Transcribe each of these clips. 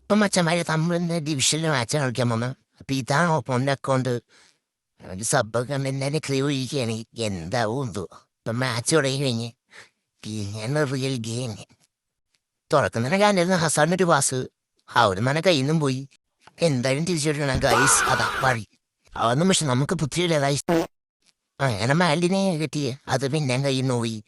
ഇപ്പം മച്ചന്മാരെ തമ്മിൽ ഡിവിഷനിൽ മാച്ച് കളിക്കാൻ വന്നു. അപ്പം ഇതാണ് ഓപ്പോണിൻ്റെ അക്കൗണ്ട്. ഒരു സബ്ബൊക്കെ എല്ലാവരും ക്ലീവ് ഇരിക്കുകയാണ്. എന്താവും എന്തോ ഇപ്പം മാച്ച് തുടങ്ങി കഴിഞ്ഞ് പിന്നെ റിയൽ ഗെയിം തുറക്കുന്നതിനെ കാണിരുന്ന ഹസാറിനൊരു പാസ് അവിടെ തന്നെ കയ്യിൽ നിന്നും പോയി. എന്തായാലും തിരിച്ചെടുക്കണം ഗൈസ്. അതാ വഴി അതൊന്നും. പക്ഷെ നമുക്ക് പുത്തിയില്ല ഗൈസ്. അങ്ങനെ മാലിനെ കിട്ടി. അത് പിന്നെ കയ്യിൽ നിന്ന് പോയി.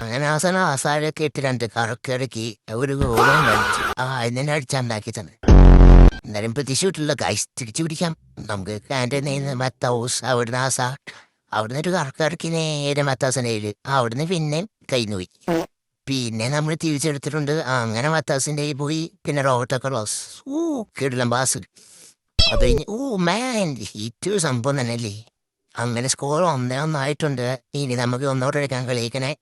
അങ്ങനെ അവസാനം ഹസാരൊക്കെ ഇട്ട് 2 കറക്കിറക്കി ഒരു ഗോളും കളിച്ചു. അതിനെ അടിച്ചുണ്ടാക്കി തന്നെ. എന്നാലും പ്രതീക്ഷ കിട്ടില്ല ഗൈസ്. തിരിച്ചു പിടിക്കാം നമുക്ക്. കാൻ്റെ മത്തൗസ് അവിടുന്ന് ഹസാർ അവിടുന്ന് ഒരു കറക്കിറക്കി നേരെ മത്താസിൻ്റെ അവിടുന്ന് പിന്നെ കയ്യിൽ പോയി. പിന്നെ നമ്മൾ തിരിച്ചെടുത്തിട്ടുണ്ട്. അങ്ങനെ മത്താസിൻ്റെ പോയി. പിന്നെ റോബർട്ടോ ക്ലോസ് കിടിലം ബാസ്. അത് കഴിഞ്ഞ് മാൻ ഏറ്റവും സംഭവം തന്നെയല്ലേ. അങ്ങനെ സ്കോർ 1-1 ഇനി നമുക്ക് ഒന്നോട്ട് എടുക്കാൻ കളിക്കണേ.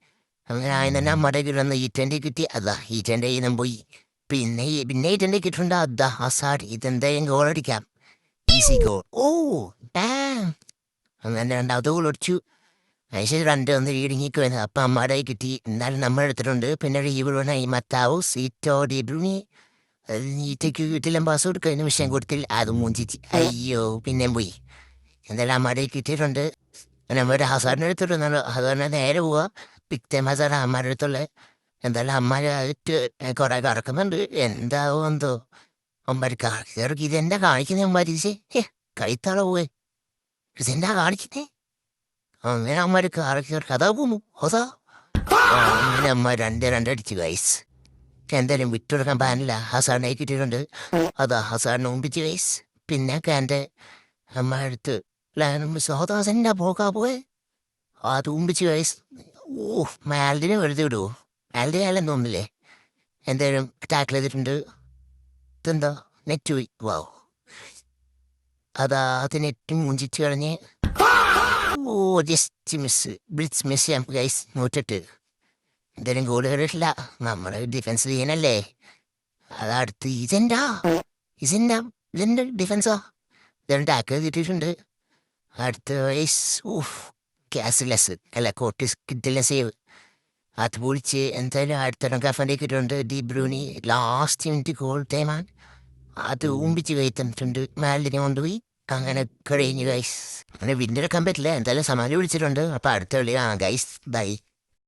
അങ്ങനെ ആദ്യം തന്നെ നമ്മുടെ കിടന്ന് E20 കിട്ടി. അതാ E20 ഇന്നും പോയി. പിന്നെ E20 കിട്ടുന്നുണ്ട്. അതാ ഹസാർ ഇതെന്തായാലും ഗോൾ അടിക്കാം. Easy goal. അങ്ങനെ 2ാമത്തെ ഗോൾ അടിച്ചു. അതിന് 2-1 ലീഡിങ്ങിക്ക് വരുന്നത്. അപ്പം അമ്മയുടെ കിട്ടി. എന്നാലും നമ്മൾ എടുത്തിട്ടുണ്ട്. പിന്നെ റീബിളുനായി മത്താവു സീറ്റോ ഡിബ്രൂണി നീറ്റയ്ക്ക് കിട്ടില്ല. പാസ് കൊടുക്കുന്ന വിഷയം കൊടുത്തില്ല. അത് മൂഞ്ചിച്ച് അയ്യോ പിന്നെയും പോയി. എന്തായാലും അമ്മയുടെ കിട്ടിയിട്ടുണ്ട്. നമ്മുടെ ഹസാറിൻ്റെ അടുത്തിട്ടുണ്ടല്ലോ. ഹസാറിനെ നേരെ പോവുക. പിക്തേം ഹസാർ അമ്മയുടെ അടുത്തുള്ള. എന്തായാലും അമ്മമാരായിട്ട് കുറെ കറക്കുന്നുണ്ട്. എന്താവോ എന്തോ അമ്മമാർ കറക്കി. ഇതെന്താ കാണിക്കുന്നത് അമ്മമാരിച്ചേ? കൈത്താള പോവേ ഇതെന്താ കാണിക്കുന്നേ? അങ്ങനെ അമ്മമാർ കറക്കി അതാ പോന്നു ഹോസാ. അങ്ങനെ അമ്മ 2-2 അടിച്ചു ഗൈസ്. എന്തായാലും വിട്ടുകൊടുക്കാൻ പാനില്ല. ഹസാറിനെ കിട്ടിയിട്ടുണ്ട്. അതാ ഹസാറിനെ ഒമ്പിച്ച് ഗൈസ്. പിന്നെ എൻ്റെ അമ്മ അടുത്ത് സോദാസെൻ്റെ പോക്കാ പോയെ. അത് ഒമ്പിച്ച് ഗൈസ്. മാൽഡിനെ വെറുതെ വിടുവോ? മാൽഡി ആയാലും തോന്നില്ലേ. എന്തായാലും ടാക്കിൾ ചെയ്തിട്ടുണ്ട്. ഇതെന്താ നെറ്റ് പോയി. വാവ്. അതാ അത് നെറ്റ് മുഞ്ചിച്ച് കളഞ്ഞ്. Just miss. ബ്ലിറ്റ്സ് മിസ് ചെയ്യാം ഗൈസ്. 108. എന്തായാലും ഗോൾ കയറിയിട്ടില്ല. നമ്മുടെ ഡിഫൻസ് ചെയ്യാനല്ലേ. അതടുത്ത് ഇതെന്താ ഡിഫൻസാ. ഇതെല്ലാം ടാക്കിൾ ചെയ്തിട്ടുണ്ട്. അടുത്ത വയസ് ക്യാസ്ലെസ് അല്ല കോട്ടിസ് കിട്ടില്ല സേവ്. അത് പൊളിച്ച് എന്തായാലും അടുത്ത ഗഫൻ്റെ കിട്ടുന്നുണ്ട്. ഡിബ്രൂണി ലാസ്റ്റ് മിനിറ്റ് ഗോൾ ടൈമാൻ. അത് ഊമ്പിച്ച് കയറ്റിട്ടുണ്ട്. മാലിനെ കൊണ്ടുപോയി. അങ്ങനെ കഴിഞ്ഞു ഗൈസ്. അങ്ങനെ വിന്നെടുക്കാൻ പറ്റില്ല. എന്തായാലും സമാധി വിളിച്ചിട്ടുണ്ട്. അപ്പം അടുത്ത കളി ഗൈസ് ബൈ.